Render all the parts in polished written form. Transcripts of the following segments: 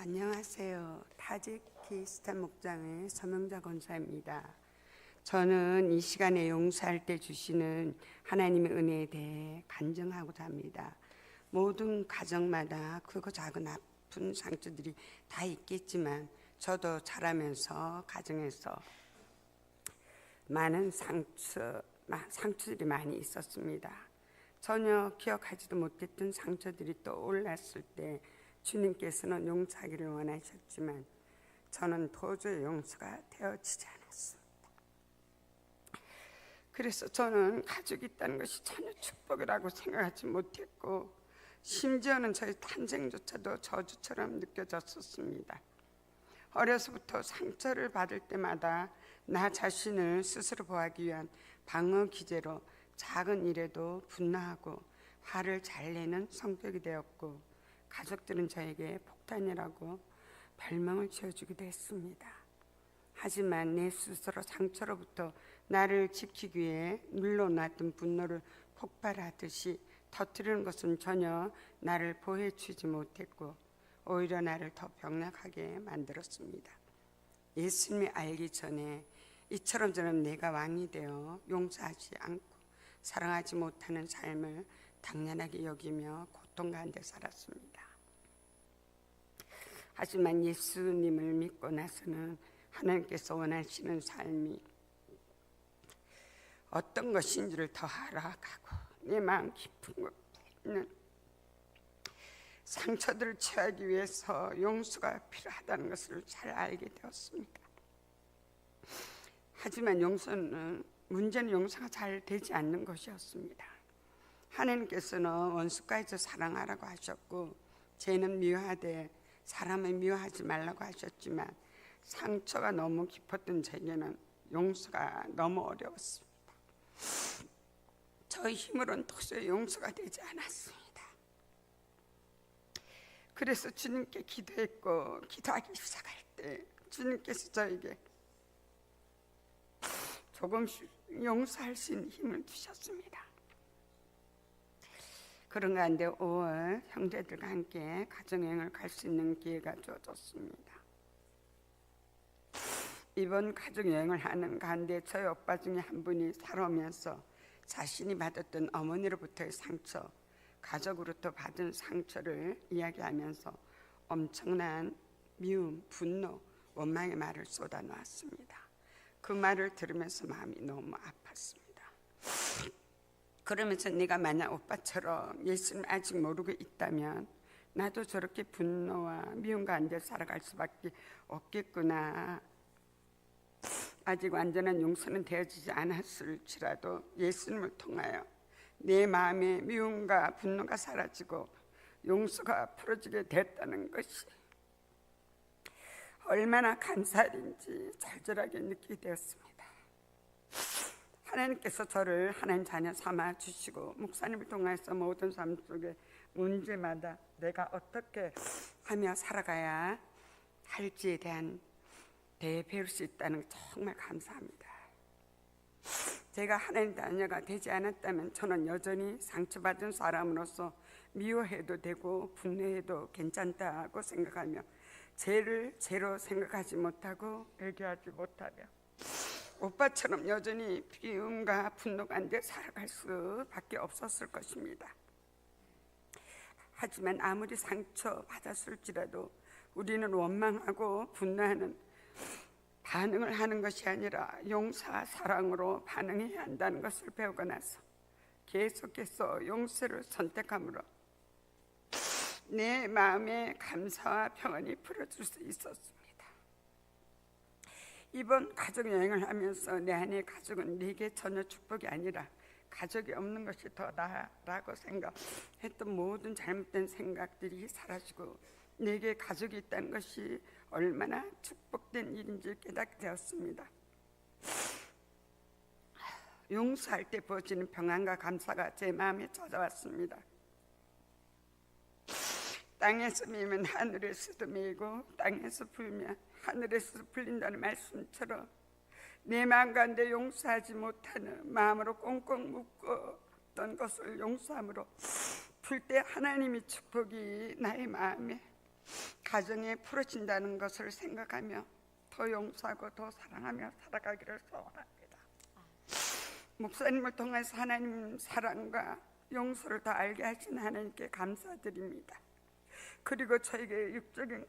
안녕하세요. 타지키스탄 목장의 서명자 권사입니다. 저는 이 시간에 용서할 때 주시는 하나님의 은혜에 대해 간증하고자 합니다. 모든 가정마다 크고 작은 아픈 상처들이 다 있겠지만 저도 자라면서 가정에서 많은 상처들이 많이 있었습니다. 전혀 기억하지도 못했던 상처들이 떠올랐을 때 주님께서는 용서하기를 원하셨지만 저는 도저히 용서가 되어지지 않았습니다. 그래서 저는 가족이 있다는 것이 전혀 축복이라고 생각하지 못했고 심지어는 저의 탄생조차도 저주처럼 느껴졌었습니다. 어려서부터 상처를 받을 때마다 나 자신을 스스로 보호하기 위한 방어 기제로 작은 일에도 분노하고 화를 잘 내는 성격이 되었고 가족들은 저에게 폭탄이라고 별명을 지어주기도 했습니다. 하지만 내 스스로 상처로부터 나를 지키기 위해 눌러놨던 분노를 폭발하듯이 터뜨리는 것은 전혀 나를 보호해주지 못했고 오히려 나를 더 병약하게 만들었습니다. 예수님이 알기 전에 이처럼 저는 내가 왕이 되어 용서하지 않고 사랑하지 못하는 삶을 당연하게 여기며 고통 가운데 살았습니다. 하지만 예수님을 믿고 나서는 하나님께서 원하시는 삶이 어떤 것인지를 더 알아가고 내 마음 깊은 곳에 있는 상처들을 채우기 위해서 용서가 필요하다는 것을 잘 알게 되었습니다. 하지만 문제는 용서가 잘 되지 않는 것이었습니다. 하나님께서는 원수까지도 사랑하라고 하셨고 죄는 미워하되 사람을 미워하지 말라고 하셨지만 상처가 너무 깊었던 제게는 용서가 너무 어려웠습니다. 저의 힘으로는 도저히 용서가 되지 않았습니다. 그래서 주님께 기도했고 기도하기 시작할 때 주님께서 저에게 조금씩 용서할 수 있는 힘을 주셨습니다. 그런 가운데 5월 형제들과 함께 가정여행을 갈 수 있는 기회가 주어졌습니다. 이번 가정여행을 하는 가운데 저희 오빠 중에 한 분이 살아오면서 자신이 받았던 어머니로부터의 상처, 가족으로부터 받은 상처를 이야기하면서 엄청난 미움, 분노, 원망의 말을 쏟아놓았습니다. 그 말을 들으면서 마음이 너무 아팠습니다. 그러면서 내가 만약 오빠처럼 예수님 아직 모르고 있다면 나도 저렇게 분노와 미움 가운데 살아갈 수밖에 없겠구나. 아직 완전한 용서는 되어지지 않았을지라도 예수님을 통하여 내 마음의 미움과 분노가 사라지고 용서가 풀어지게 됐다는 것이 얼마나 감사인지 절절하게 느끼게 되었습니다. 하나님께서 저를 하나님 자녀 삼아 주시고 목사님을 통해서 모든 삶 속의 문제마다 내가 어떻게 하며 살아가야 할지에 대한 배울 수 있다는 게 정말 감사합니다. 제가 하나님 자녀가 되지 않았다면 저는 여전히 상처받은 사람으로서 미워해도 되고 분노해도 괜찮다고 생각하며 죄를 죄로 생각하지 못하고 배교하지 못하며 오빠처럼 여전히 미움과 분노 가운데 살아갈 수밖에 없었을 것입니다. 하지만 아무리 상처받았을지라도 우리는 원망하고 분노하는 반응을 하는 것이 아니라 용서와 사랑으로 반응해야 한다는 것을 배우고 나서 계속해서 용서를 선택함으로 내 마음에 감사와 평안이 풀어질 수 있었습니다. 이번 가족여행을 하면서 내 안의 가족은 내게 전혀 축복이 아니라 가족이 없는 것이 더 나아라고 생각했던 모든 잘못된 생각들이 사라지고 내게 가족이 있다는 것이 얼마나 축복된 일인지 깨닫게 되었습니다. 용서할 때 부어지는 평안과 감사가 제 마음에 찾아왔습니다. 땅에서 밀면 하늘에서도 밀고 땅에서 불면 하늘에서 풀린다는 말씀처럼 내 마음 가운데 용서하지 못하는 마음으로 꽁꽁 묶었던 것을 용서함으로 풀 때 하나님의 축복이 나의 마음에 가정이 풀어진다는 것을 생각하며 더 용서하고 더 사랑하며 살아가기를 소원합니다. 목사님을 통해서 하나님 사랑과 용서를 더 알게 하신 하나님께 감사드립니다. 그리고 저에게 육적인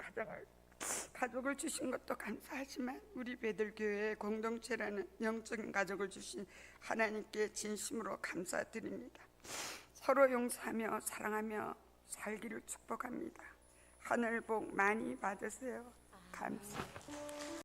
가족을 주신 것도 감사하지만 우리 베들교회의 공동체라는 영적인 가족을 주신 하나님께 진심으로 감사드립니다. 서로 용서하며 사랑하며 살기를 축복합니다. 하늘 복 많이 받으세요. 감사합니다.